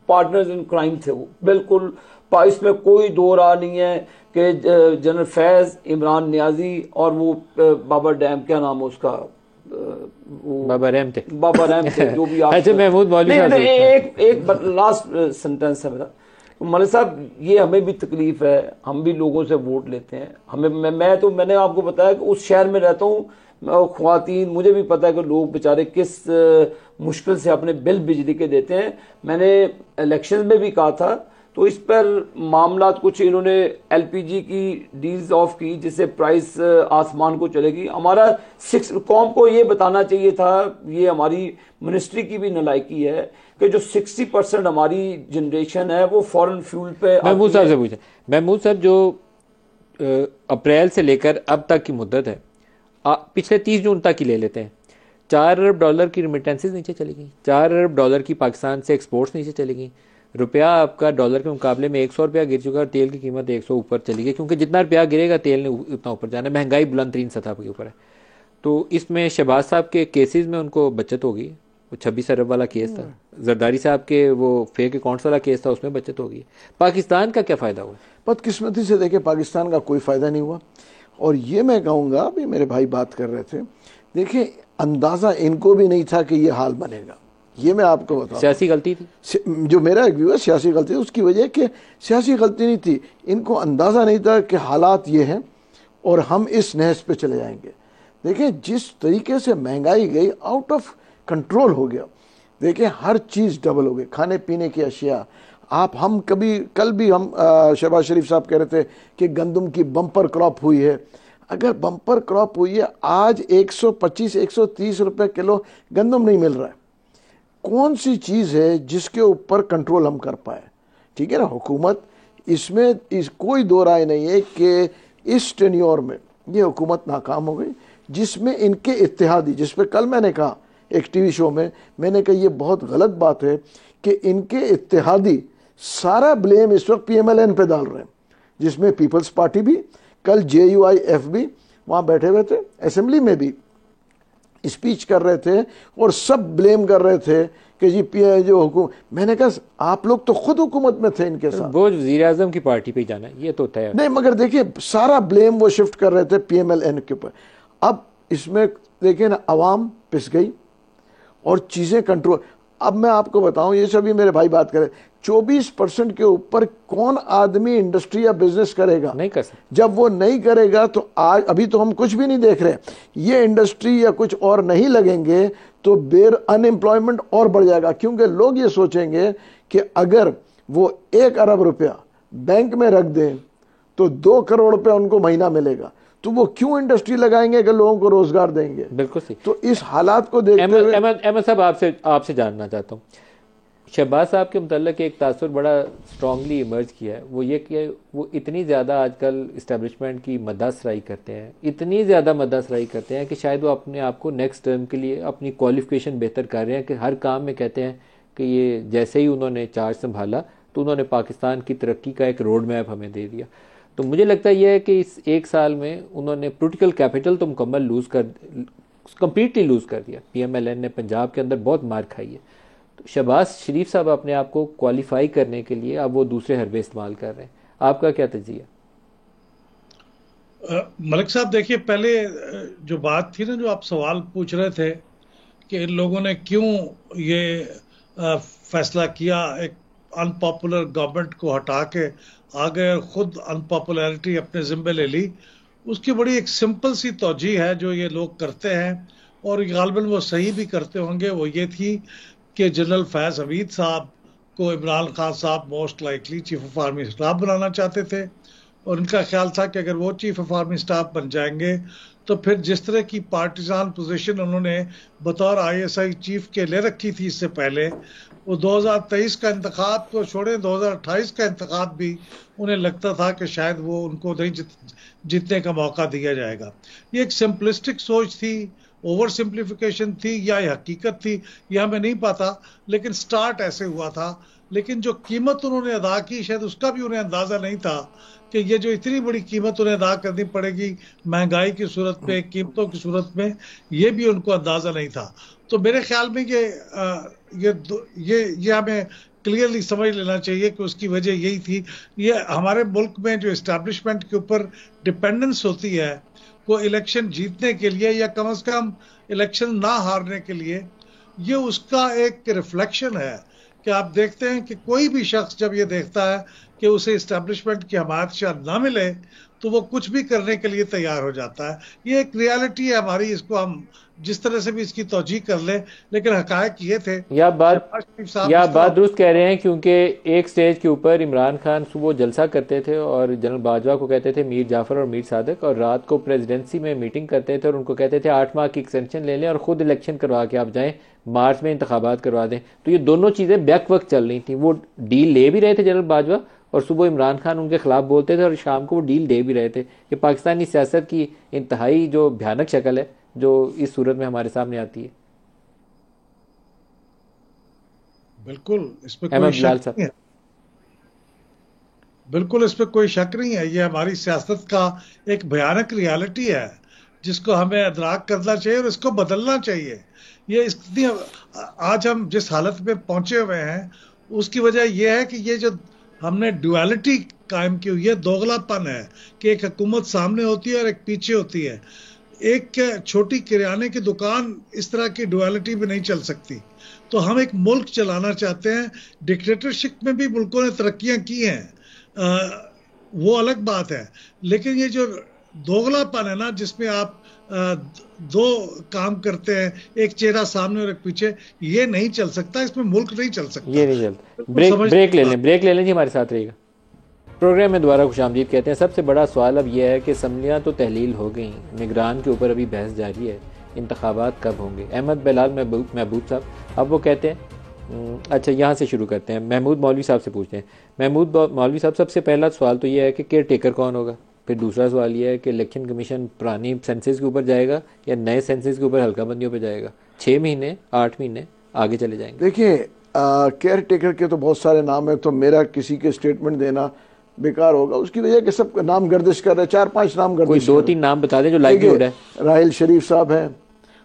पार्टनर्स इन क्राइम थे वो, बिल्कुल इसमें कोई दो राह नहीं है कि जनरल फैज, इमरान नियाजी और वो बाबर डैम, क्या नाम है उसका, बाबा रहम थे जो भी आप अच्छा महमूद मौलवी साहब, एक लास्ट सेंटेंस है मेरा। मलिक साहब, ये हमें भी तकलीफ है, हम भी लोगों से वोट लेते हैं। हमें मैंने आपको बताया कि उस शहर में रहता हूँ, ख्वातीन, मुझे भी पता है कि लोग बेचारे किस मुश्किल से अपने बिल बिजली के देते हैं। मैंने इलेक्शन में भी कहा था, तो इस पर मामला कुछ इन्होंने एलपीजी की डील्स ऑफ की जिससे प्राइस आसमान को चलेगी। हमारा कौम को ये बताना चाहिए था, ये हमारी मिनिस्ट्री की भी नालायकी है कि जो 60% हमारी जनरेशन है वो फॉरेन फ्यूल पे। महमूद साहब से पूछे, महमूद साहब जो अप्रैल से लेकर अब तक की मुद्दत है, पिछले 30 जून तक की ले लेते हैं, $4 अरब की रिमिटेंसेज नीचे चली गई, $4 अरब की पाकिस्तान से एक्सपोर्ट्स नीचे चली गई, रुपया आपका डॉलर के मुकाबले में 100 रुपया गिर चुका है, तेल की कीमत 100 ऊपर चली गई, क्योंकि जितना रुपया गिरेगा तेल ने उतना ऊपर जाना है, महंगाई बुलंद तरीन सतह के ऊपर है। तो इसमें शहबाज साहब के केसेस में उनको बचत होगी, वो 26 अरब वाला केस था, जरदारी साहब के वो फेक अकाउंट्स वाला केस था, उसमें बचत होगी। पाकिस्तान का क्या फ़ायदा हुआ? बदकिस्मती से देखे पाकिस्तान का कोई फ़ायदा नहीं हुआ। और ये मैं कहूँगा, अभी मेरे भाई बात कर रहे थे, देखिए अंदाज़ा इनको भी नहीं था कि ये हाल बनेगा, ये मैं आपको बताऊं। सियासी गलती थी, जो मेरा एक व्यू है, सियासी गलती थी। उसकी वजह कि सियासी गलती नहीं थी, इनको अंदाज़ा नहीं था कि हालात ये हैं और हम इस नहज पे चले जाएंगे। देखिए जिस तरीके से महंगाई गई, आउट ऑफ कंट्रोल हो गया। देखिए हर चीज़ डबल हो गई, खाने पीने की अशिया। हम कल भी हम शहबाज शरीफ साहब कह रहे थे कि गंदम की बम्पर क्रॉप हुई है। अगर बम्पर क्रॉप हुई है, आज 125-130 रुपये किलो गंदम नहीं मिल रहा है। कौन सी चीज़ है जिसके ऊपर कंट्रोल हम कर पाए? ठीक है ना, हुकूमत इसमें कोई दो राय नहीं है कि इस टेन्योर में ये हुकूमत नाकाम हो गई, जिसमें इनके इत्तेहादी, जिस पे कल मैंने कहा एक टीवी शो में, मैंने कहा ये बहुत गलत बात है कि इनके इत्तेहादी सारा ब्लेम इस वक्त PMLN पे डाल रहे हैं, जिसमें पीपल्स पार्टी भी, कल JUIF भी वहाँ बैठे हुए थे, असेंबली में भी स्पीच कर रहे थे और सब ब्लेम कर रहे थे कि जी जो हुकूमत। मैंने कहा आप लोग तो खुद हुकूमत में थे इनके साथ, वो वज़ीर आज़म की पार्टी पे जाना है, ये तो तय नहीं। मगर देखिए सारा ब्लेम वो शिफ्ट कर रहे थे PMLN के ऊपर। अब इसमें देखिए ना, अवाम पिस गई और चीज़ें कंट्रोल। अब मैं आपको बताऊं, ये सभी मेरे भाई बात करें, 24% के ऊपर कौन आदमी इंडस्ट्री या बिजनेस करेगा? नहीं कर सकता। जब वो नहीं करेगा तो आज अभी तो हम कुछ भी नहीं देख रहे, ये इंडस्ट्री या कुछ और नहीं लगेंगे तो अनएम्प्लॉयमेंट और बढ़ जाएगा। क्योंकि लोग ये सोचेंगे कि अगर वो 1 अरब रुपया बैंक में रख दें तो 2 करोड़ रुपया उनको महीना मिलेगा, तो वो क्यों इंडस्ट्री लगाएंगे कि लोगों को रोजगार देंगे? बिल्कुल सही। तो इस हालात को देखते हुए अहमद साहब आपसे जानना चाहता हूँ, शहबाज साहब के मुतल्लिक एक तासुर बड़ा स्ट्रांगली इमर्ज किया है, वो ये कि वो इतनी ज़्यादा आजकल इस्टेब्लिशमेंट की मददसराई करते हैं, इतनी ज़्यादा मददसराई करते हैं कि शायद वो अपने आप को नेक्स्ट टर्म के लिए अपनी क्वालिफिकेशन बेहतर कर रहे हैं, कि हर काम में कहते हैं कि ये जैसे ही उन्होंने चार्ज संभाला तो उन्होंने पाकिस्तान की तरक्की का एक रोड मैप हमें दे दिया। तो मुझे लगता है यह है कि इस 1 साल में उन्होंने पोलिटिकल कैपिटल तो मुकम्मल कंप्लीटली लूज़ कर दिया। PMLN ने पंजाब के अंदर बहुत मार खाई है। तो शहबाज शरीफ साहब अपने आप को क्वालिफाई करने के लिए अब वो दूसरे हरबे इस्तेमाल कर रहे हैं, आपका क्या तजिया? मलिक साहब देखिए, पहले जो बात थी ना, जो आप सवाल पूछ रहे थे कि इन लोगों ने क्यों ये फैसला किया, एक अनपॉपुलर गवर्नमेंट को हटा के आ गए और खुद अनपॉपुलैरिटी अपने जिम्मे ले ली, उसकी बड़ी एक सिंपल सी तौजी है जो ये लोग करते हैं और गालिबन वो सही भी करते होंगे। वो ये थी कि जनरल फैज हमीद साहब को इमरान खान साहब most likely chief of army staff बनाना चाहते थे और उनका ख्याल था कि अगर वो चीफ ऑफ आर्मी स्टाफ बन जाएंगे तो फिर जिस तरह की पार्टिजान पोजीशन उन्होंने बतौर ISI चीफ के ले रखी थी इससे पहले, वो 2023 का इंतखाब तो छोड़े, 2028 का इंतखाब भी उन्हें लगता था कि शायद वो उनको नहीं जीतने का मौका दिया जाएगा। ये एक सिंपलिस्टिक सोच थी, ओवर सिंप्लीफिकेशन थी या हकीकत थी, यह हमें नहीं पता, लेकिन स्टार्ट ऐसे हुआ था लेकिन जो कीमत उन्होंने अदा की शायद उसका भी उन्हें अंदाजा नहीं था कि ये जो इतनी बड़ी कीमत उन्हें अदा करनी पड़ेगी महंगाई की सूरत में, कीमतों की सूरत में, ये भी उनको अंदाजा नहीं था। तो मेरे ख्याल में ये हमें क्लियरली समझ लेना चाहिए कि उसकी वजह यही थी। ये हमारे मुल्क में जो इस्टेब्लिशमेंट के ऊपर डिपेंडेंस होती है वो इलेक्शन जीतने के लिए या कम से कम इलेक्शन ना हारने के लिए, ये उसका एक रिफ्लेक्शन है कि आप देखते हैं कि कोई भी शख्स जब ये देखता है कि उसे इस्टेब्लिशमेंट की हमायत शायद ना मिले तो वो कुछ भी करने के लिए तैयार हो जाता है। ये एक रियलिटी है हमारी, इसको हम जिस तरह से भी इसकी तौजीह कर ले, लेकिन हकायक ये थे। या बात दुरुस्त कह रहे हैं, क्योंकि एक स्टेज के ऊपर इमरान खान सुबह जलसा करते थे और जनरल बाजवा को कहते थे मीर जाफर और मीर सादिक, और रात को प्रेसिडेंसी में मीटिंग करते थे और उनको कहते थे 8 माह की एक्सटेंशन ले लें और खुद इलेक्शन करवा के आप जाएं, मार्च में इंतखाबात करवा दें। तो ये दोनों चीज़ें बैक वक्त चल रही थी। वो डील ले भी रहे थे जनरल बाजवा, और सुबह इमरान खान उनके खिलाफ बोलते थे और शाम को वो डील दे भी रहे थे। कि पाकिस्तानी सियासत की इंतहाई जो भयानक शक्ल है जो इस सूरत में हमारे सामने आती है। बिल्कुल इस पे कोई शक नहीं है, बिल्कुल इस पे कोई शक नहीं है। ये हमारी सियासत का एक भयानक रियलिटी है जिसको हमें अदराक करना चाहिए और इसको बदलना चाहिए। ये इतनी आज हम जिस हालत में पहुंचे हुए हैं उसकी वजह यह है कि ये जो हमने ड्युअलिटी कायम की हुई है, दोगलापन है कि एक हुकूमत सामने होती है और एक पीछे होती है। एक छोटी किराने की दुकान इस तरह की ड्युअलिटी भी नहीं चल सकती। तो हम एक मुल्क चलाना चाहते हैं, डिक्टेटरशिप में भी मुल्कों ने तरक्कियां की हैं, वो अलग बात है, लेकिन ये जो दोगलापन है ना जिसमें आप दो काम करते हैं, एक चेहरा सामने और एक पीछे, ये नहीं चल सकता, इसमें मुल्क नहीं चल सकता। ये नहीं चलता। ब्रेक ले लें जी, हमारे साथ रहिएगा। प्रोग्राम में दोबारा खुशामदीद कहते हैं। सबसे बड़ा सवाल अब यह है कि असम्बलियाँ तो तहलील हो गई, निगरान के ऊपर अभी बहस जारी है, इंतखाबात कब होंगे। अहमद बेलाल महबूब साहब, अब वो कहते हैं, अच्छा यहाँ से शुरू करते हैं, महमूद मौलवी साहब से पूछते हैं। महमूद मौलवी साहब, सबसे पहला सवाल तो यह है कि केयर टेकर कौन होगा। फिर दूसरा सवाल यह है कि इलेक्शन कमीशन पुरानी सेंसस के ऊपर जाएगा या नए सेंसस के ऊपर हल्का बंदियों पर जाएगा। 6 महीने 8 महीने आगे चले जाएंगे। देखिए केयर टेकर के तो बहुत सारे नाम है, तो मेरा किसी के स्टेटमेंट देना बेकार होगा। उसकी वजह कि सब नाम गर्दिश कर रहे हैं, 4-5 नाम गर्दिश, कोई 2-3 नाम बता दें जो लाइक्लीहुड है। राहिल शरीफ साहब हैं,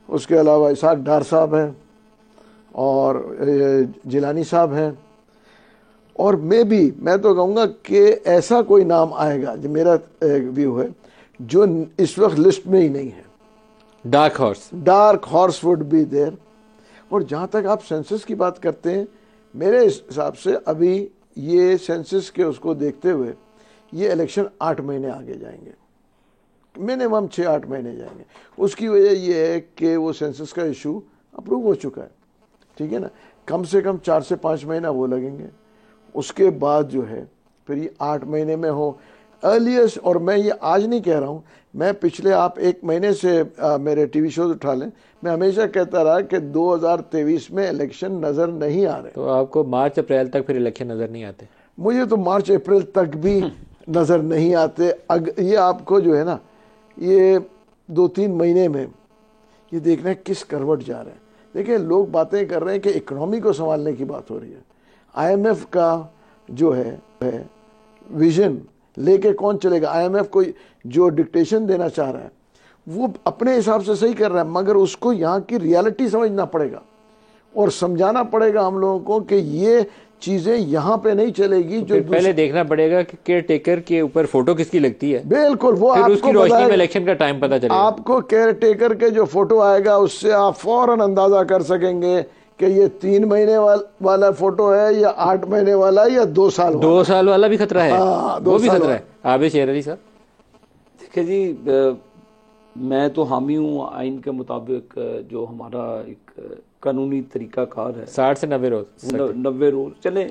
उसके अलावा इसाक डार साहब हैं और जिलानी साहब हैं, और मैं तो कहूँगा कि ऐसा कोई नाम आएगा जो मेरा व्यू है जो इस वक्त लिस्ट में ही नहीं है। Dark horse would be there. और जहाँ तक आप सेंसस की बात करते हैं, मेरे हिसाब से अभी ये सेंसस के उसको देखते हुए ये इलेक्शन 8 महीने आगे जाएंगे, मिनिमम 6-8 महीने जाएंगे। उसकी वजह ये है कि वो सेंसस का इशू अप्रूव हो चुका है, ठीक है ना, कम से कम 4 से 5 महीना वो लगेंगे। उसके बाद जो है फिर ये 8 महीने में हो अर्लीस्ट। और मैं ये आज नहीं कह रहा हूँ, मैं पिछले आप 1 महीने से मेरे टीवी शोज उठा लें, मैं हमेशा कहता रहा कि 2023 में इलेक्शन नज़र नहीं आ रहे। तो आपको मार्च अप्रैल तक फिर इलेक्शन नज़र नहीं आते? मुझे तो मार्च अप्रैल तक भी नज़र नहीं आते। ये आपको जो है ना, ये 2-3 महीने में ये देखना है किस करवट जा रहे हैं। देखिए लोग बातें कर रहे हैं कि इकोनॉमी को संभालने की बात हो रही है। IMF का जो है विजन लेके कौन चलेगा? IMF को जो डिक्टेशन देना चाह रहा है वो अपने हिसाब से सही कर रहा है, मगर उसको यहाँ की रियलिटी समझना पड़ेगा और समझाना पड़ेगा हम लोगों को कि ये चीजें यहाँ पे नहीं चलेगी। तो जो पहले देखना पड़ेगा कि केयर टेकर के ऊपर फोटो किसकी लगती है। बिल्कुल, वो फिर उसकी रोशनी में इलेक्शन का टाइम पता चलेगा। आपको केयर टेकर के जो फोटो आएगा उससे आप फौरन अंदाजा कर सकेंगे कि ये 3 महीने वाला फोटो है या 8 महीने वाला है या 2 साल वाला। 2 साल वाला भी खतरा है। वो भी खतरा है। आबिद शेर अली साहब, देखिए जी, मैं तो हामी हूँ आइन के मुताबिक जो हमारा एक कानूनी तरीकाकार है 60 से 90 रोज चले।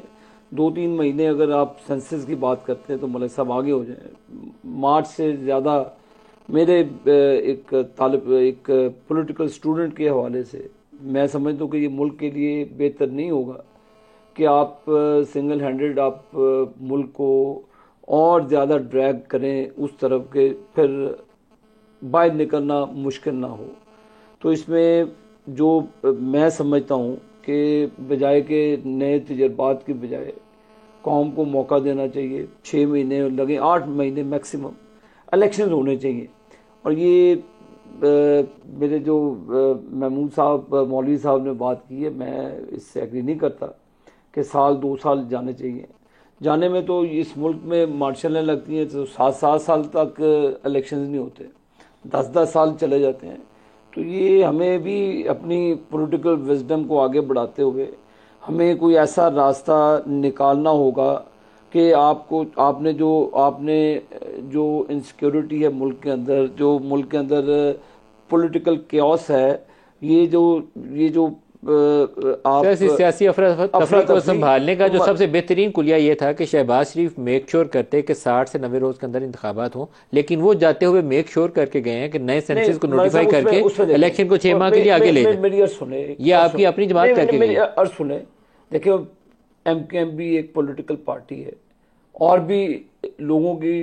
2-3 महीने अगर आप सेंसस की बात करते हैं तो मलिक साहब आगे हो जाए। मार्च से ज़्यादा मेरे एक पॉलिटिकल स्टूडेंट के हवाले से मैं समझता हूँ कि ये मुल्क के लिए बेहतर नहीं होगा कि आप सिंगल हैंडेड आप मुल्क को और ज़्यादा ड्रैग करें उस तरफ के, फिर बाहर निकलना मुश्किल ना हो। तो इसमें जो मैं समझता हूँ कि बजाय के नए तजर्बात के बजाय कौम को मौका देना चाहिए। 6 महीने लगे, 8 महीने मैक्सिमम इलेक्शन होने चाहिए। और ये मेरे जो महमूद साहब मौलवी साहब ने बात की है, मैं इससे एग्री नहीं करता कि 1-2 साल जाने चाहिए। जाने में तो इस मुल्क में मार्शलें लगती हैं तो 7-7 साल तक इलेक्शन नहीं होते, 10-10 साल चले जाते हैं। तो ये हमें भी अपनी पॉलिटिकल विजडम को आगे बढ़ाते हुए हमें कोई ऐसा रास्ता निकालना होगा कि आपने जो इनसिक्योरिटी है मुल्क के अंदर, जो मुल्क के अंदर पॉलिटिकल केओस है, ये जो आप सियासी अफरा को संभालने का जो सबसे बेहतरीन कुलिया ये था कि शहबाज शरीफ मेक श्योर करते कि 60 से 90 रोज के अंदर इंतखाबात हों, लेकिन वो जाते हुए मेक श्योर करके गए हैं कि नए सेंसस को नोटिफाई करके इलेक्शन को 6 माह के लिए आगे ले जाए। मेरी अर्ज सुने, ये आपकी अपनी जमात करके मेरी अर्ज सुने। देखिए MKM भी एक पॉलिटिकल पार्टी है और भी लोगों की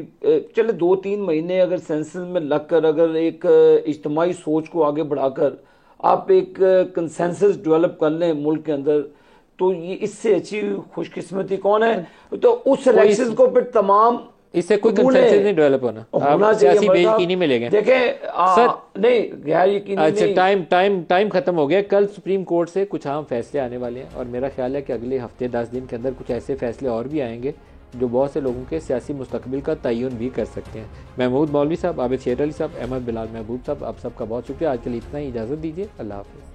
चले 2-3 महीने अगर सेंसस में लगकर अगर एक इज्तिमाई सोच को आगे बढ़ाकर आप एक कंसेंसस डेवलप कर लें मुल्क के अंदर, तो ये इससे अच्छी खुशकिस्मती कौन है? तो उस इलेक्शन को फिर तमाम इससे कोई कंसेंसस नहीं डेवलप होना सियासी बेयकीनी में ले गए। देखें नहीं गैर यकीनी। अच्छा, टाइम खत्म हो गया। कल सुप्रीम कोर्ट से कुछ अहम फैसले आने वाले हैं और मेरा ख्याल है कि अगले हफ्ते 10 दिन के अंदर कुछ ऐसे फैसले और भी आएंगे जो बहुत से लोगों के सियासी मुस्तकबिल का तयन भी कर सकते हैं। महमूद मौलवी साहब, आबिद शेर अली साहब, अहमद बिलाल महबूब साहब, आप सबका बहुत शुक्रिया। आज के लिए इतना ही, इजाज़त दीजिए। अल्लाह हाफ़िज़।